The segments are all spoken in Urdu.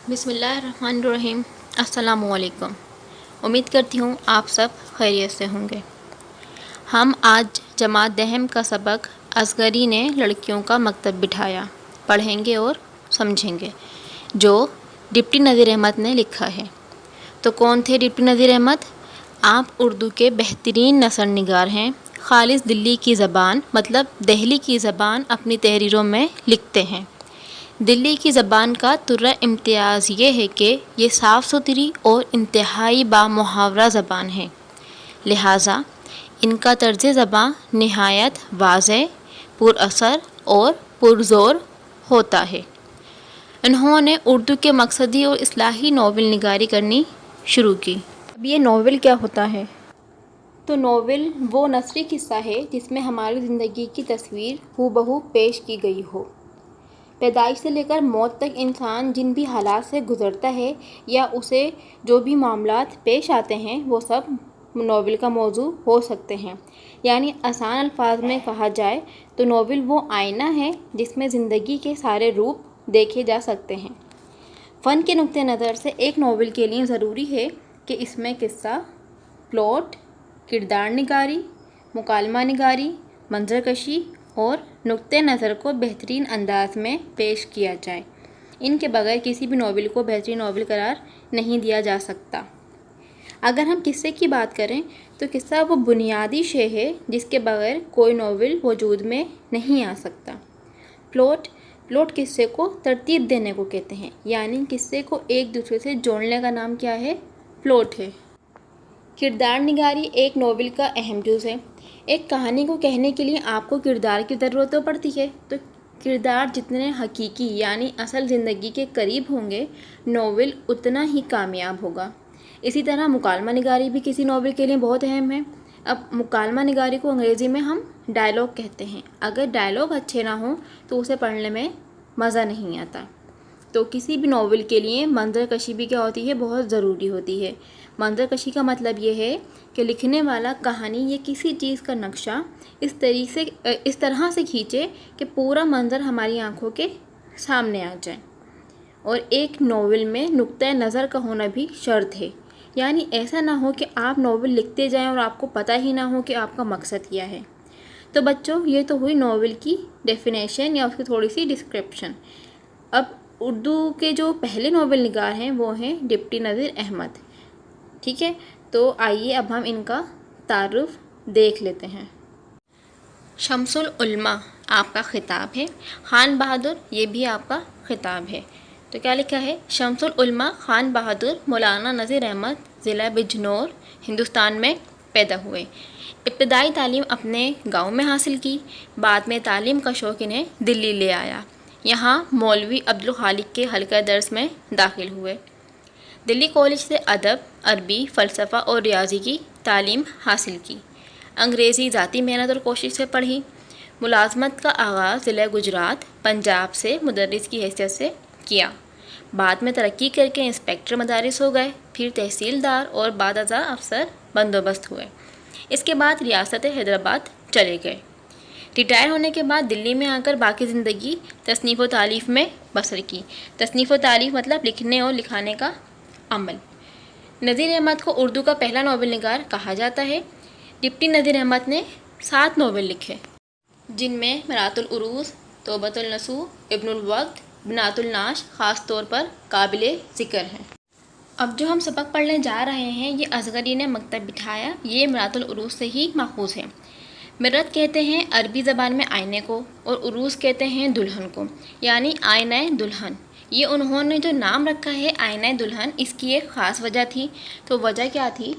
بسم اللہ الرحمن الرحیم۔ السلام علیکم۔ امید کرتی ہوں آپ سب خیریت سے ہوں گے۔ ہم آج جماعت دہم کا سبق اصغری نے لڑکیوں کا مکتب بٹھایا پڑھیں گے اور سمجھیں گے، جو ڈپٹی نذیر احمد نے لکھا ہے۔ تو کون تھے ڈپٹی نذیر احمد؟ آپ اردو کے بہترین نثر نگار ہیں۔ خالص دلی کی زبان مطلب دہلی کی زبان اپنی تحریروں میں لکھتے ہیں۔ دلی کی زبان کا ترہ امتیاز یہ ہے کہ یہ صاف ستھری اور انتہائی بامحاورہ زبان ہے، لہٰذا ان کا طرز زبان نہایت واضح، پر اثر اور پرزور ہوتا ہے۔ انہوں نے اردو کے مقصدی اور اصلاحی ناول نگاری کرنی شروع کی۔ اب یہ ناول کیا ہوتا ہے؟ تو ناول وہ نثری قصہ ہے جس میں ہماری زندگی کی تصویر ہو بہو پیش کی گئی ہو۔ پیدائش سے لے کر موت تک انسان جن بھی حالات سے گزرتا ہے یا اسے جو بھی معاملات پیش آتے ہیں وہ سب ناول کا موضوع ہو سکتے ہیں۔ یعنی آسان الفاظ میں کہا جائے تو ناول وہ آئینہ ہے جس میں زندگی کے سارے روپ دیکھے جا سکتے ہیں۔ فن کے نقطہ نظر سے ایک ناول کے لیے ضروری ہے کہ اس میں قصہ، پلاٹ، کردار نگاری، مکالمہ نگاری، منظر کشی اور نقطہ نظر کو بہترین انداز میں پیش کیا جائے۔ ان کے بغیر کسی بھی ناول کو بہترین ناول قرار نہیں دیا جا سکتا۔ اگر ہم قصے کی بات کریں تو قصہ وہ بنیادی شے ہے جس کے بغیر کوئی ناول وجود میں نہیں آ سکتا۔ پلاٹ قصے کو ترتیب دینے کو کہتے ہیں، یعنی قصے کو ایک دوسرے سے جوڑنے کا نام کیا ہے؟ پلاٹ ہے۔ کردار نگاری ایک ناول کا اہم جز ہے۔ ایک کہانی کو کہنے کے لیے آپ کو کردار کی ضرورت تو پڑتی ہے، تو کردار جتنے حقیقی یعنی اصل زندگی کے قریب ہوں گے ناول اتنا ہی کامیاب ہوگا۔ اسی طرح مکالمہ نگاری بھی کسی ناول کے لیے بہت اہم ہے۔ اب مکالمہ نگاری کو انگریزی میں ہم ڈائلاگ کہتے ہیں۔ اگر ڈائلاگ اچھے نہ ہوں تو اسے پڑھنے میں مزہ نہیں آتا۔ تو کسی بھی ناول کے لیے منظر کشی بھی کیا ہوتی ہے؟ بہت ضروری ہوتی ہے۔ منظر کشی کا مطلب یہ ہے کہ لکھنے والا کہانی یا کسی چیز کا نقشہ اس طرح سے کھینچے کہ پورا منظر ہماری آنکھوں کے سامنے آ جائے۔ اور ایک ناول میں نقطہ نظر کا ہونا بھی شرط ہے، یعنی ایسا نہ ہو کہ آپ ناول لکھتے جائیں اور آپ کو پتہ ہی نہ ہو کہ آپ کا مقصد کیا ہے۔ تو بچوں، یہ تو ہوئی ناول کی ڈیفینیشن یا اس کی تھوڑی سی ڈسکرپشن۔ اب اردو کے جو پہلے ناول نگار ہیں وہ ہیں ڈپٹی نذیر احمد، ٹھیک ہے؟ تو آئیے اب ہم ان کا تعارف دیکھ لیتے ہیں۔ شمس العلماء آپ کا خطاب ہے۔ خان بہادر یہ بھی آپ کا خطاب ہے۔ تو کیا لکھا ہے؟ شمس العلماء خان بہادر مولانا نذیر احمد ضلع بجنور ہندوستان میں پیدا ہوئے۔ ابتدائی تعلیم اپنے گاؤں میں حاصل کی، بعد میں تعلیم کا شوق انہیں دلی لے آیا۔ یہاں مولوی عبدالخالق کے حلقہ درس میں داخل ہوئے۔ دلی کالج سے ادب، عربی، فلسفہ اور ریاضی کی تعلیم حاصل کی۔ انگریزی ذاتی محنت اور کوشش سے پڑھی۔ ملازمت کا آغاز ضلع گجرات، پنجاب سے مدرس کی حیثیت سے کیا۔ بعد میں ترقی کر کے انسپکٹر مدارس ہو گئے، پھر تحصیلدار اور بعد ازاں افسر بندوبست ہوئے۔ اس کے بعد ریاست حیدرآباد چلے گئے۔ ریٹائر ہونے کے بعد دلی میں آ کر باقی زندگی تصنیف و تالیف میں بسر کی۔ تصنیف و تالیف مطلب لکھنے اور لکھانے کا عمل۔ نذیر احمد کو اردو کا پہلا ناول نگار کہا جاتا ہے۔ ڈپٹی نذیر احمد نے 7 ناول لکھے، جن میں مرات العروس، توبۃ النصوح، ابن الوقت، بنات النعش خاص طور پر قابل ذکر ہیں۔ اب جو ہم سبق پڑھنے جا رہے ہیں یہ اصغری نے مکتب بٹھایا، یہ مرات العروس سے ہی ماخوذ ہے۔ مرت کہتے ہیں عربی زبان میں آئینے کو، اور عروس کہتے ہیں دلہن کو، یعنی آئینہ دلہن۔ یہ انہوں نے جو نام رکھا ہے آئینہ دلہن، اس کی ایک خاص وجہ تھی۔ تو وجہ کیا تھی؟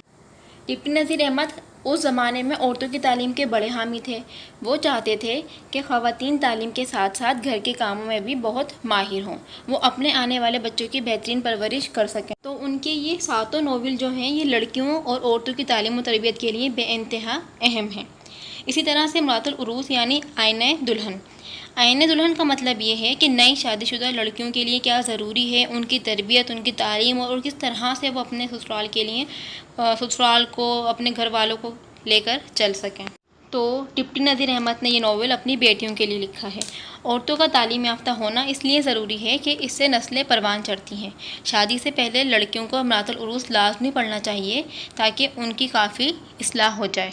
ڈپٹی نذیر احمد اس زمانے میں عورتوں کی تعلیم کے بڑے حامی تھے۔ وہ چاہتے تھے کہ خواتین تعلیم کے ساتھ ساتھ گھر کے کاموں میں بھی بہت ماہر ہوں، وہ اپنے آنے والے بچوں کی بہترین پرورش کر سکیں۔ تو ان کے یہ 7 ناول جو ہیں یہ لڑکیوں اور عورتوں کی تعلیم و تربیت کے لیے بے انتہا اہم ہیں۔ اسی طرح سے مرات العروس یعنی آئینہ دلہن۔ آئینہ دلہن کا مطلب یہ ہے کہ نئی شادی شدہ لڑکیوں کے لیے کیا ضروری ہے، ان کی تربیت، ان کی تعلیم، اور کس طرح سے وہ اپنے سسرال کو اپنے گھر والوں کو لے کر چل سکیں۔ تو ڈپٹی نذیر احمد نے یہ ناول اپنی بیٹیوں کے لیے لکھا ہے۔ عورتوں کا تعلیم یافتہ ہونا اس لیے ضروری ہے کہ اس سے نسلیں پروان چڑھتی ہیں۔ شادی سے پہلے لڑکیوں کو میراث العروث لازمی پڑھنا چاہیے تاکہ ان کی کافی اصلاح ہو جائے۔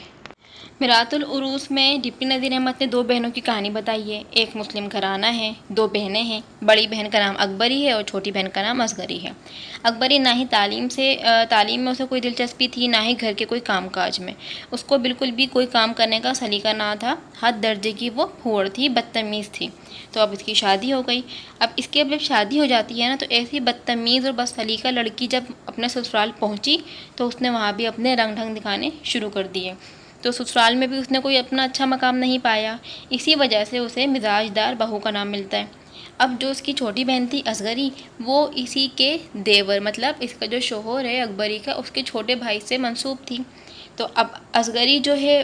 میراث العروث میں ڈپٹی نذیر احمد نے 2 بہنوں کی کہانی بتائی ہے۔ ایک مسلم گھرانہ ہے، 2 بہنیں ہیں۔ بڑی بہن کا نام اکبری ہے اور چھوٹی بہن کا نام اصغری ہے۔ اکبری نہ ہی تعلیم میں اسے کوئی دلچسپی تھی، نہ ہی گھر کے کوئی کام کاج میں۔ اس کو بالکل بھی کوئی کام کرنے کا سلیقہ نہ تھا۔ حد درجے کی وہ پھوڑ تھی، بدتمیز تھی۔ تو اب اس کی شادی ہو گئی۔ اب اس کی جب شادی ہو جاتی ہے نا، تو ایسی بدتمیز اور بد سلیقہ لڑکی جب اپنے سسرال پہنچی تو اس نے وہاں بھی اپنے رنگ ڈھنگ دکھانے شروع کر دیے۔ تو سسرال میں بھی اس نے کوئی اپنا اچھا مقام نہیں پایا، اسی وجہ سے اسے مزاج دار بہو کا نام ملتا ہے۔ اب جو اس کی چھوٹی بہن تھی اصغری، وہ اسی کے دیور مطلب اس کا جو شوہر ہے اکبری کا، اس کے چھوٹے بھائی سے منسوب تھی۔ تو اب اصغری جو ہے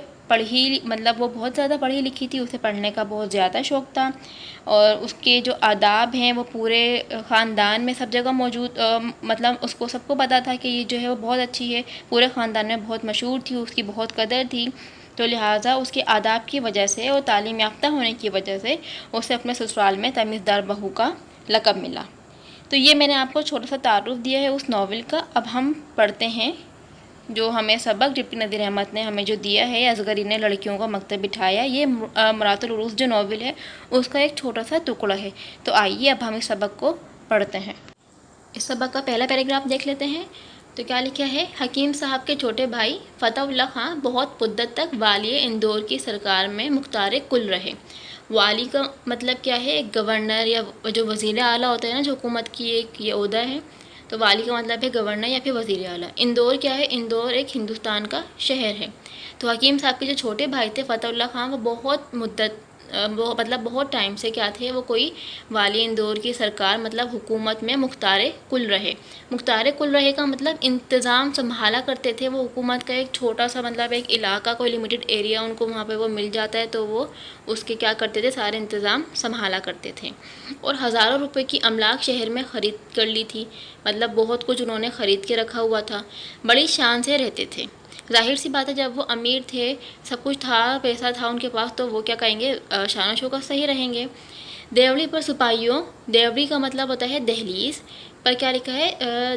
وہ بہت زیادہ پڑھی لکھی تھی، اسے پڑھنے کا بہت زیادہ شوق تھا، اور اس کے جو آداب ہیں وہ پورے خاندان میں سب جگہ موجود اس کو سب کو پتہ تھا کہ یہ جو ہے وہ بہت اچھی ہے، پورے خاندان میں بہت مشہور تھی، اس کی بہت قدر تھی۔ تو لہٰذا اس کے آداب کی وجہ سے اور تعلیم یافتہ ہونے کی وجہ سے اسے اپنے سسرال میں تمیزدار بہو کا لقب ملا۔ تو یہ میں نے آپ کو چھوٹا سا تعارف دیا ہے اس ناول کا۔ اب ہم پڑھتے ہیں جو ہمیں سبق ڈپٹی نذیر احمد نے ہمیں جو دیا ہے، اصغری نے لڑکیوں کا مکتب بٹھایا، یہ میراث العروث جو ناول ہے اس کا ایک چھوٹا سا ٹکڑا ہے۔ تو آئیے اب ہم اس سبق کو پڑھتے ہیں۔ اس سبق کا پہلا پیراگراف دیکھ لیتے ہیں۔ تو کیا لکھا ہے؟ حکیم صاحب کے چھوٹے بھائی فتح اللہ خان بہت مدت تک والی اندور کی سرکار میں مختار کل رہے۔ والی کا مطلب کیا ہے؟ ایک گورنر یا جو وزیر اعلیٰ ہوتا ہے نا، جو حکومت کی ایک یہ عہدہ ہے، تو والی کا مطلب ہے گورنر یا پھر وزیر اعلیٰ۔ اندور کیا ہے؟ اندور ایک ہندوستان کا شہر ہے۔ تو حکیم صاحب کے جو چھوٹے بھائی تھے فتح اللہ خان، وہ بہت ٹائم سے کیا تھے، وہ کوئی والی اندور کی سرکار حکومت میں مختار کل رہے۔ مختار کل رہے کا مطلب انتظام سنبھالا کرتے تھے۔ وہ حکومت کا ایک چھوٹا سا ایک علاقہ، کوئی لمیٹڈ ایریا ان کو وہاں پہ وہ مل جاتا ہے، تو وہ اس کے کیا کرتے تھے، سارے انتظام سنبھالا کرتے تھے۔ اور ہزاروں روپے کی املاک شہر میں خرید کر لی تھی، بہت کچھ انہوں نے خرید کے رکھا ہوا تھا۔ بڑی شان سے رہتے تھے۔ ظاہر سی بات ہے، جب وہ امیر تھے، سب کچھ تھا، پیسہ تھا ان کے پاس، تو وہ کیا کہیں گے، شان و شوکت سے ہی رہیں گے۔ دیوڑی پر سپاہیوں، دیوڑی کا مطلب ہوتا ہے دہلیز پر، کیا لکھا ہے؟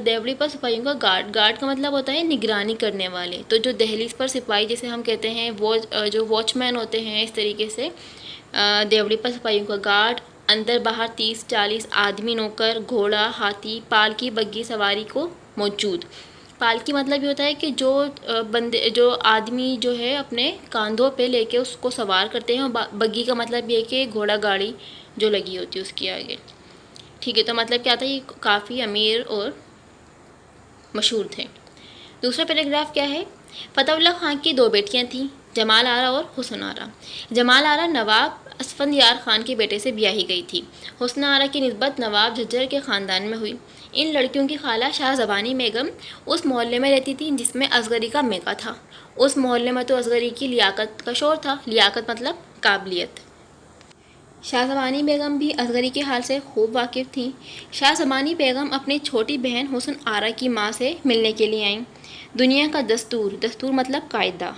دیوڑی پر سپاہیوں کا گارڈ کا مطلب ہوتا ہے نگرانی کرنے والے۔ تو جو دہلیز پر سپاہی جسے ہم کہتے ہیں، جو واچ مین ہوتے ہیں، اس طریقے سے دیوڑی پر سپاہیوں کا گارڈ، اندر باہر 30-40 آدمی، نوکر، گھوڑا، ہاتھی، پالکی بگھی سواری کو موجود۔ پالکی مطلب یہ ہوتا ہے کہ جو آدمی جو ہے اپنے کاندھوں پہ لے کے اس کو سوار کرتے ہیں، اور بگھی کا مطلب یہ کہ گھوڑا گاڑی جو لگی ہوتی ہے اس کے آگے۔ ٹھیک ہے، تو مطلب کیا تھا، یہ کافی امیر اور مشہور تھے۔ دوسرا پیراگراف کیا ہے؟ فتح اللہ خان کی 2 بیٹیاں تھیں، جمال آرا اور حسن آرا۔ جمال آرا نواب اسفندیار خان کے بیٹے سے بیاہی گئی تھی۔ حسن آرا کی نسبت نواب جھجر کے خاندان میں ہوئی۔ ان لڑکیوں کی خالہ شاہ زبانی بیگم اس محلے میں رہتی تھی جس میں اصغری کا میکہ تھا۔ اس محلے میں تو اصغری کی لیاقت کا شور تھا۔ لیاقت مطلب قابلیت۔ شاہ زبانی بیگم بھی اصغری کے حال سے خوب واقف تھیں۔ شاہ زبانی بیگم اپنی چھوٹی بہن حسن آرا کی ماں سے ملنے کے لیے آئیں۔ دنیا کا دستور مطلب قاعدہ۔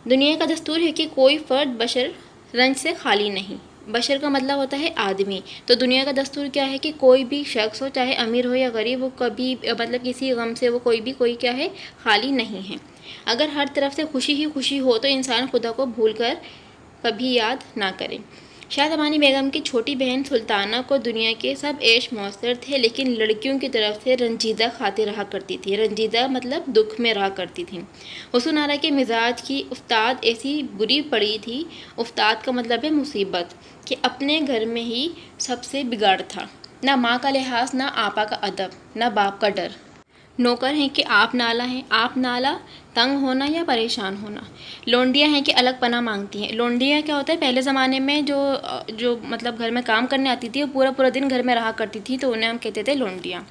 دنیا کا دستور ہے کہ کوئی فرد بشر رنج سے خالی نہیں۔ بشر کا مطلب ہوتا ہے آدمی۔ تو دنیا کا دستور کیا ہے کہ کوئی بھی شخص ہو، چاہے امیر ہو یا غریب، وہ کبھی کسی غم سے وہ کوئی کیا ہے، خالی نہیں ہے۔ اگر ہر طرف سے خوشی ہی خوشی ہو تو انسان خدا کو بھول کر کبھی یاد نہ کرے۔ شاہ زبانی بیگم کی چھوٹی بہن سلطانہ کو دنیا کے سب عیش میسر تھے، لیکن لڑکیوں کی طرف سے رنجیدہ خاطر رہا کرتی تھی۔ رنجیدہ مطلب دکھ میں رہا کرتی تھی۔ حسن آرا کے مزاج کی افتاد ایسی بری پڑی تھی، افتاد کا مطلب ہے مصیبت، کہ اپنے گھر میں ہی سب سے بگاڑ تھا۔ نہ ماں کا لحاظ، نہ آپا کا ادب، نہ باپ کا ڈر۔ نوکر ہیں کہ آپ نالا ہیں، آپ نالا، تنگ ہونا یا پریشان ہونا۔ لونڈیاں ہیں کہ الگ پناہ مانگتی ہیں۔ لونڈیاں کیا ہوتا ہے؟ پہلے زمانے میں جو گھر میں کام کرنے آتی تھی، وہ پورا دن گھر میں رہا کرتی تھی، تو انہیں ہم کہتے تھے لونڈیاں۔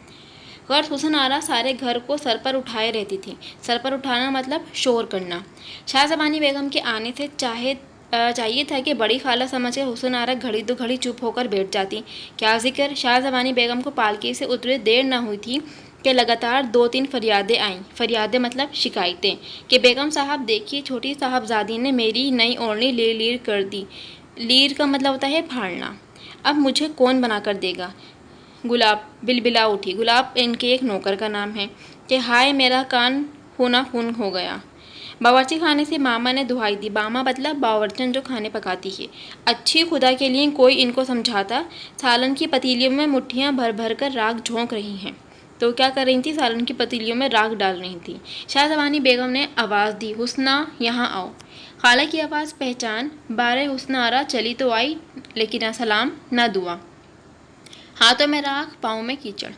غرض حسن آرا سارے گھر کو سر پر اٹھائے رہتی تھی۔ سر پر اٹھانا مطلب شور کرنا۔ شاہ زبانی بیگم کے آنے سے چاہیے تھا کہ بڑی خالہ سمجھ کے حسن آرا گھڑی دو گھڑی چپ ہو کر بیٹھ جاتی۔ کیا ذکر، شاہ زبانی بیگم کو پالکی سے اترے دیر نہ ہوئی تھی کہ کہ لگاتار 2-3 فریادیں آئیں۔ فریادیں مطلب شکایتیں، کہ بیگم صاحب دیکھیے چھوٹی صاحبزادی نے میری نئی اوڑھنی لیر کر دی۔ لیر کا مطلب ہوتا ہے پھاڑنا۔ اب مجھے کون بنا کر دے گا؟ گلاب بلبلا اٹھی۔ گلاب ان کے ایک نوکر کا نام ہے۔ کہ ہائے میرا کان خونا خون ہو گیا۔ باورچی خانے سے ماما نے دہائی دی۔ ماما مطلب باورچن جو کھانے پکاتی ہے۔ اچھی خدا کے لیے کوئی ان کو سمجھاتا۔ سالن کی پتیلیوں میں مٹھیاں بھر بھر کر راکھ جھونک رہی ہیں۔ تو کیا کر رہی تھی؟ سالن کی پتیلیوں میں راکھ ڈال رہی تھی۔ شاہ زمانی بیگم نے آواز دی، حسنہ یہاں آؤ۔ خالہ کی آواز پہچان، بارے حسنہ آرا چلی تو آئی، لیکن نہ سلام نہ دعا۔ ہاتھوں میں راکھ، پاؤں میں کیچڑ۔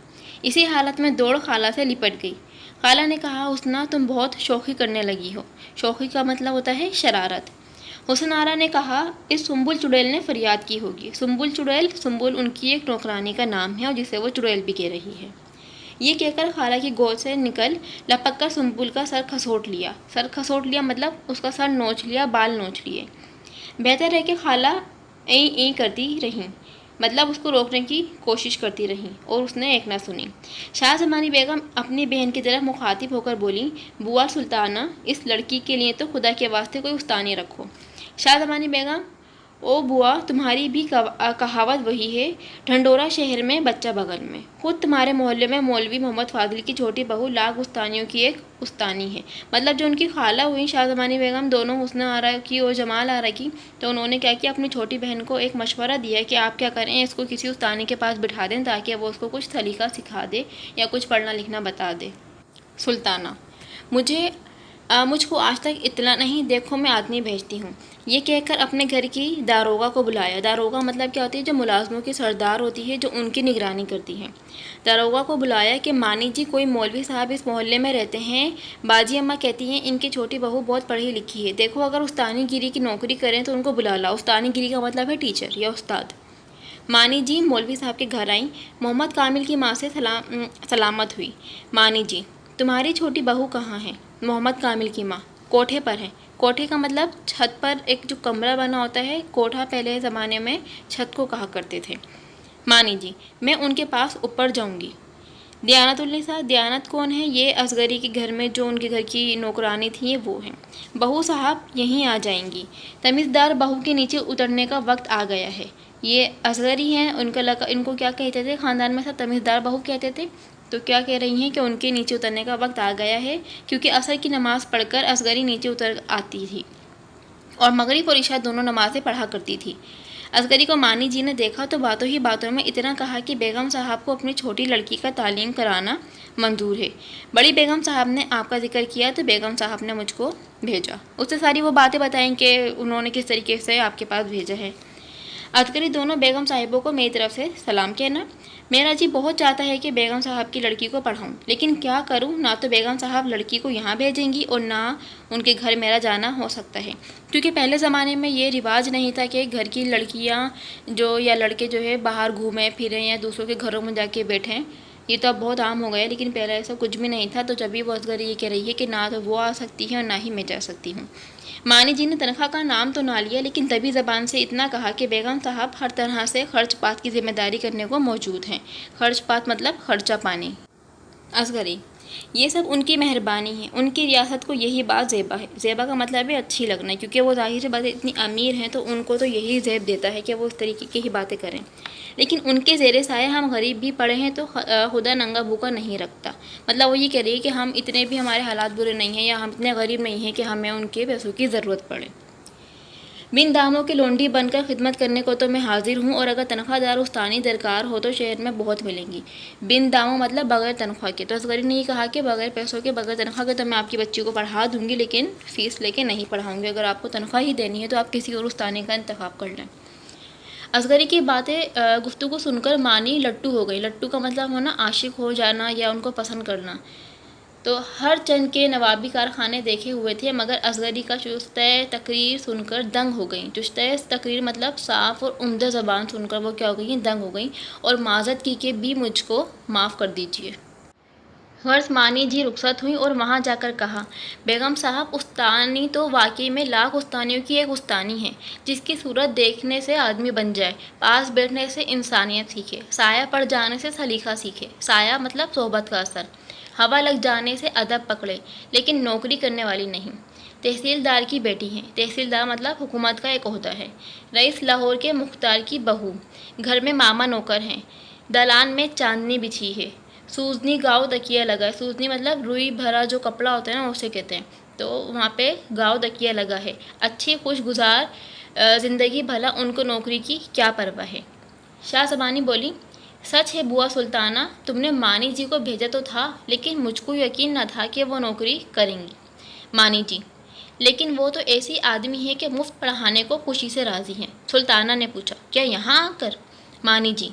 اسی حالت میں دوڑ خالہ سے لپٹ گئی۔ خالہ نے کہا، حسنہ تم بہت شوخی کرنے لگی ہو۔ شوخی کا مطلب ہوتا ہے شرارت۔ حسن آرا نے کہا، اس سنبل چڑیل نے فریاد کی ہوگی۔ سنبل چڑیل، سنبل ان کی ایک نوکرانی کا نام ہے اور جسے وہ چڑیل بھی کہہ رہی ہے۔ یہ کہہ کر خالہ کی گود سے نکل لپک کر سنبل کا سر کھسوٹ لیا۔ سر کھسوٹ لیا مطلب اس کا سر نوچ لیا، بال نوچ لیے۔ بہتر ہے کہ خالہ این این کرتی رہیں، مطلب اس کو روکنے کی کوشش کرتی رہیں، اور اس نے ایک نہ سنی۔ شاہ زمانی بیگم اپنی بہن کی طرف مخاطب ہو کر بولی، بوا سلطانہ، اس لڑکی کے لیے تو خدا کے واسطے کوئی استانی رکھو۔ شاہ زمانی بیگم، او بوا تمہاری بھی کہاوت وہی ہے، ڈھنڈورا شہر میں بچہ بغل میں۔ خود تمہارے محلے میں مولوی محمد فاضل کی چھوٹی بہو لاکھ استانیوں کی ایک استانی ہے۔ مطلب جو ان کی خالہ ہوئی شاہ زمانی بیگم، دونوں حسنہ آرا کی اور جمال آرا کی، تو انہوں نے کیا کیا، اپنی چھوٹی بہن کو ایک مشورہ دیا کہ آپ کیا کریں، اس کو کسی استانی کے پاس بٹھا دیں تاکہ وہ اس کو کچھ سلیقہ سکھا دے یا کچھ پڑھنا لکھنا بتا دے۔ سلطانہ، مجھ کو آج تک اطلاع نہیں، دیکھو میں آدمی بھیجتی ہوں۔ یہ کہہ کر اپنے گھر کی داروغہ کو بلایا۔ داروغہ مطلب کیا ہوتی ہے؟ جو ملازموں کی سردار ہوتی ہے، جو ان کی نگرانی کرتی ہے۔ داروغہ کو بلایا کہ مانی جی، کوئی مولوی صاحب اس محلے میں رہتے ہیں، باجی اماں کہتی ہیں ان کی چھوٹی بہو بہت پڑھی لکھی ہے، دیکھو اگر استانی گیری کی نوکری کریں تو ان کو بلا لاؤ۔ استانی گیری کا مطلب ہے ٹیچر یا استاد۔ مانی جی مولوی صاحب کے گھر آئیں۔ محمد کامل کی ماں سے سلامت ہوئی۔ مانی جی، تمہاری چھوٹی بہو کہاں ہے؟ محمد کامل کی ماں، کوٹھے پر ہے۔ کوٹھے کا مطلب چھت پر ایک جو کمرہ بنا ہوتا ہے، کوٹھا پہلے زمانے میں چھت کو کہا کرتے تھے۔ مانی جی، میں ان کے پاس اوپر جاؤں گی۔ دیانت النساء، دیانت کون ہے؟ یہ اصغری کے گھر میں جو ان کے گھر کی نوکرانی تھی، یہ وہ ہیں۔ بہو صاحب یہیں آ جائیں گی۔ تمیزدار بہو کے نیچے اترنے کا وقت آ گیا ہے۔ یہ اصغری ہیں، ان کو کیا کہتے تھے خاندان میں؟ سب تمیزدار بہو کہتے تھے۔ تو کیا کہہ رہی ہیں کہ ان کے نیچے اترنے کا وقت آ گیا ہے، کیونکہ عصر کی نماز پڑھ کر اصغری نیچے اتر آتی تھی اور مغرب اور عشاء دونوں نمازیں پڑھا کرتی تھی۔ اصغری کو مانی جی نے دیکھا تو باتوں ہی باتوں میں اتنا کہا کہ بیگم صاحب کو اپنی چھوٹی لڑکی کا تعلیم کرانا منظور ہے۔ بڑی بیگم صاحب نے آپ کا ذکر کیا تو بیگم صاحب نے مجھ کو بھیجا۔ اس سے ساری وہ باتیں بتائیں کہ انہوں نے کس طریقے سے آپ کے پاس بھیجا ہے۔ اصغری، دونوں بیگم صاحبوں کو میری طرف سے سلام کہنا۔ میرا جی بہت چاہتا ہے کہ بیگم صاحب کی لڑکی کو پڑھاؤں، لیکن کیا کروں، نہ تو بیگم صاحب لڑکی کو یہاں بھیجیں گی اور نہ ان کے گھر میرا جانا ہو سکتا ہے، کیونکہ پہلے زمانے میں یہ رواج نہیں تھا کہ گھر کی لڑکیاں یا لڑکے جو ہے باہر گھومیں پھریں یا دوسروں کے گھروں میں جا کے بیٹھیں۔ یہ تو اب بہت عام ہو گیا، لیکن پہلے ایسا کچھ بھی نہیں تھا۔ تو جبھی وہ اصغری یہ کہہ رہی ہے کہ نہ تو وہ آ سکتی ہے اور نہ ہی میں جا سکتی ہوں۔ مانی جی نے تنخواہ کا نام تو نہ لیا، لیکن دبی زبان سے اتنا کہا کہ بیگم صاحب ہر طرح سے خرچ پات کی ذمہ داری کرنے کو موجود ہیں۔ خرچ پات مطلب خرچہ پانی۔ اصغری، یہ سب ان کی مہربانی ہے، ان کی ریاست کو یہی بات زیبا ہے۔ زیبا کا مطلب ہے اچھی لگنا، کیونکہ وہ ظاہر سی بات ہے اتنی امیر ہیں تو ان کو تو یہی زیب دیتا ہے کہ وہ اس طریقے کی ہی باتیں کریں۔ لیکن ان کے زیر سایہ ہم غریب بھی پڑے ہیں تو خدا ننگا بھوکا نہیں رکھتا۔ مطلب وہ یہ کہہ رہی ہے کہ ہم اتنے بھی ہمارے حالات برے نہیں ہیں یا ہم اتنے غریب نہیں ہیں کہ ہمیں ان کے پیسوں کی ضرورت پڑے۔ بن داموں کی لونڈی بن کر خدمت کرنے کو تو میں حاضر ہوں، اور اگر تنخواہ دار استانی درکار ہو تو شہر میں بہت ملیں گی۔ بن داموں مطلب بغیر تنخواہ کے۔ تو اصغری نے یہ کہا کہ بغیر پیسوں کے، بغیر تنخواہ کے تو میں آپ کی بچی کو پڑھا دوں گی، لیکن فیس لے کے نہیں پڑھاؤں گی۔ اگر آپ کو تنخواہ ہی دینی ہے تو آپ کسی اور استانی کا انتخاب کر لیں۔ اصغری کی باتیں گفتگو سن کر مانی لٹو ہو گئی۔ لٹو کا مطلب ہونا عاشق ہو جانا یا ان کو پسند کرنا۔ تو ہر چند کے نوابی کارخانے دیکھے ہوئے تھے، مگر اصغری کا چستہ تقریر سن کر دنگ ہو گئیں۔ چستہ تقریر مطلب صاف اور عمدہ زبان سن کر وہ کیا ہو گئی، دنگ ہو گئیں اور معذرت کی کہ بھی مجھ کو معاف کر دیجیے۔ غرض مانی جی رخصت ہوئیں اور وہاں جا کر کہا، بیگم صاحب استانی تو واقعی میں لاکھ استانیوں کی ایک استانی ہے، جس کی صورت دیکھنے سے آدمی بن جائے، پاس بیٹھنے سے انسانیت سیکھے، سایہ پڑ جانے سے سلیقہ سیکھے، سایہ مطلب صحبت کا اثر، ہوا لگ جانے سے ادب پکڑے، لیکن نوکری کرنے والی نہیں۔ تحصیلدار کی بیٹی ہیں، تحصیلدار مطلب حکومت کا ایک عہدہ ہے، رئیس لاہور کے مختار کی بہو، گھر میں ماما نوکر ہیں، دالان میں چاندنی بچھی ہے، سوزنی گاؤ تکیہ لگا ہے، سوزنی مطلب روئی بھرا جو کپڑا ہوتا ہے نا اسے کہتے ہیں، تو وہاں پہ گاؤ تکیہ لگا ہے، اچھی خوشگزار زندگی، بھلا ان کو نوکری کی کیا پرواہ ہے۔ شاہ زمانی بولی، سچ ہے بوا سلطانہ، تم نے مانی جی کو بھیجا تو تھا، لیکن مجھ کو یقین نہ تھا کہ وہ نوکری کریں گی۔ مانی جی، لیکن وہ تو ایسی آدمی ہے کہ مفت پڑھانے کو خوشی سے راضی ہیں۔ سلطانہ نے پوچھا، کیا یہاں آ کر؟ مانی جی،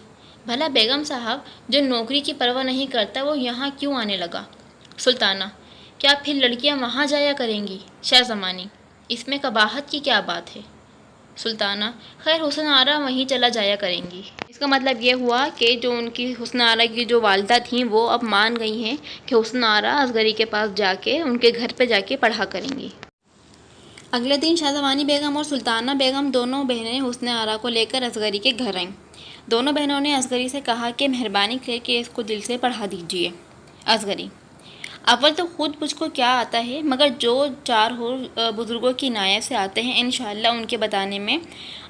بھلا بیگم صاحب جو نوکری کی پرواہ نہیں کرتا وہ یہاں کیوں آنے لگا؟ سلطانہ، کیا پھر لڑکیاں وہاں جایا کریں گی؟ شاہ زمانی، اس میں قباحت کی کیا بات ہے؟ سلطانہ، خیر حسن آرا وہیں چلا جایا کریں گی۔ اس کا مطلب یہ ہوا کہ جو ان کی حسن آرا کی جو والدہ تھیں وہ اب مان گئی ہیں کہ حسن آرا اصغری کے پاس جا کے ان کے گھر پہ جا کے پڑھا کریں گی۔ اگلے دن شاہ زمانی بیگم اور سلطانہ بیگم دونوں بہنیں حسن آرا کو لے کر اصغری کے گھر آئیں۔ دونوں بہنوں نے اصغری سے کہا کہ مہربانی کر کے اس کو دل سے پڑھا دیجیے۔ اصغری، اول تو خود مجھ کو کیا آتا ہے، مگر جو چار بزرگوں کی عنایت سے آتے ہیں انشاءاللہ ان کے بتانے میں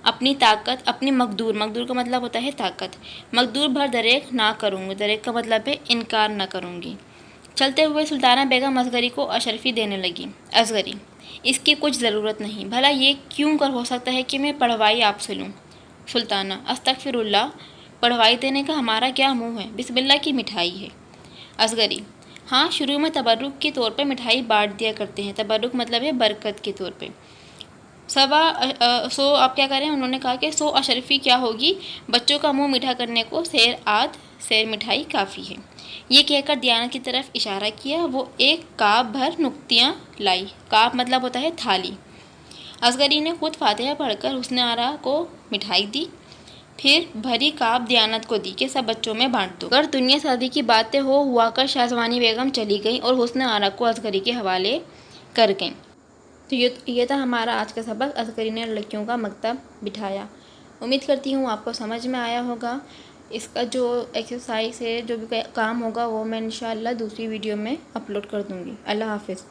اپنی طاقت، اپنی مقدور کا مطلب ہوتا ہے طاقت، مقدور بھر دریغ نہ کروں گی، دریغ کا مطلب ہے انکار نہ کروں گی۔ چلتے ہوئے سلطانہ بیگم اصغری کو اشرفی دینے لگی۔ اصغری، اس کی کچھ ضرورت نہیں، بھلا یہ کیوں کر ہو سکتا ہے کہ میں پڑھوائی آپ سے لوں؟ سلطانہ، استغفر اللہ، پڑھوائی دینے کا ہمارا کیا منہ ہے، بسم اللہ کی مٹھائی ہے۔ اصغری، ہاں شروع میں تبرک کے طور پر مٹھائی بانٹ دیا کرتے ہیں، تبرک مطلب ہے برکت کے طور پہ۔ سو آپ کیا کریں، انہوں نے کہا کہ 100 اشرفی کیا ہوگی، بچوں کا منہ میٹھا کرنے کو سیر آدھ سیر مٹھائی کافی ہے۔ یہ کہہ کر دیانت کی طرف اشارہ کیا، وہ ایک کاپ بھر نقطیاں لائی، کاپ مطلب ہوتا ہے تھالی۔ اصغری نے خود فاتحہ پڑھ کر حسن آرا کو مٹھائی دی، پھر بھری کاپ دیانت کو دی کہ سب بچوں میں بانٹ دو۔ اگر دنیا سازی کی باتیں ہوا کر شاہ زمانی بیگم چلی گئیں اور حسن آرا کو اصغری کے حوالے کر گئیں۔ تو یہ تھا ہمارا آج کا سبق، اصغری نے لڑکیوں کا مکتب بٹھایا۔ امید کرتی ہوں آپ کو سمجھ میں آیا ہوگا۔ اس کا جو ایکسرسائز ہے، جو بھی کام ہوگا وہ میں انشاءاللہ دوسری ویڈیو میں اپلوڈ کر دوں گی۔ اللہ حافظ۔